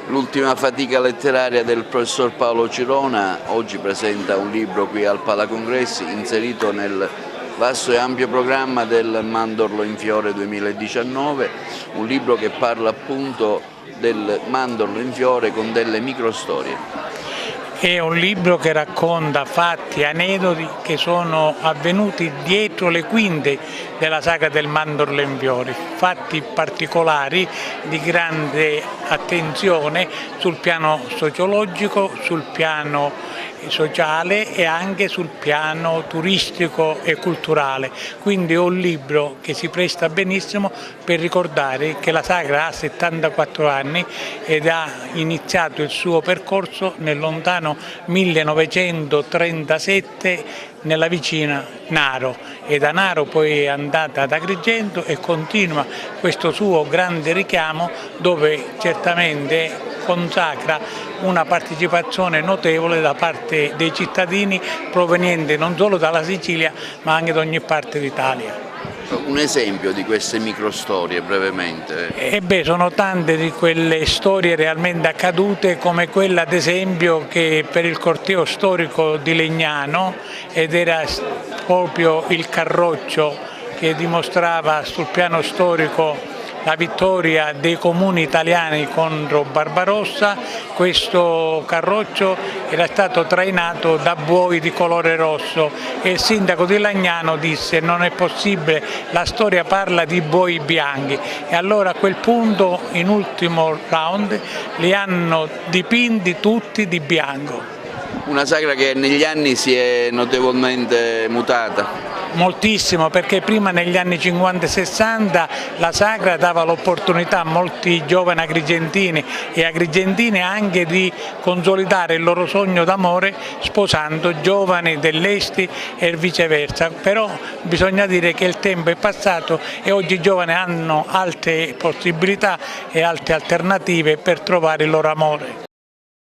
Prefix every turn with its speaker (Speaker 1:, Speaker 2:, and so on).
Speaker 1: L'ultima fatica letteraria del professor Paolo Cirona oggi presenta un libro qui al Palacongressi inserito nel vasto e ampio programma del Mandorlo in Fiore 2019, un libro che parla appunto del Mandorlo in Fiore con delle microstorie.
Speaker 2: È un libro che racconta fatti, aneddoti che sono avvenuti dietro le quinte della saga del Mandorlo in Fiore, fatti particolari di grande attenzione sul piano sociologico, sul piano sociale e anche sul piano turistico e culturale. Quindi è un libro che si presta benissimo per ricordare che la sagra ha 74 anni ed ha iniziato il suo percorso nel lontano 1937 nella vicina Naro, e da Naro poi è andata ad Agrigento e continua questo suo grande richiamo, dove certamente consacra una partecipazione notevole da parte dei cittadini provenienti non solo dalla Sicilia ma anche da ogni parte d'Italia.
Speaker 1: Un esempio di queste microstorie brevemente.
Speaker 2: Sono tante di quelle storie realmente accadute, come quella ad esempio che per il corteo storico di Legnano, ed era proprio il carroccio che dimostrava sul piano storico la vittoria dei comuni italiani contro Barbarossa. Questo carroccio era stato trainato da buoi di colore rosso e il sindaco di Legnano disse: non è possibile, la storia parla di buoi bianchi, e allora a quel punto in ultimo round li hanno dipinti tutti di bianco.
Speaker 1: Una sagra che negli anni si è notevolmente mutata.
Speaker 2: Moltissimo, perché prima negli anni 50 e 60 la sagra dava l'opportunità a molti giovani agrigentini e agrigentine anche di consolidare il loro sogno d'amore sposando giovani dell'Est e viceversa, però bisogna dire che il tempo è passato e oggi i giovani hanno altre possibilità e altre alternative per trovare il loro amore.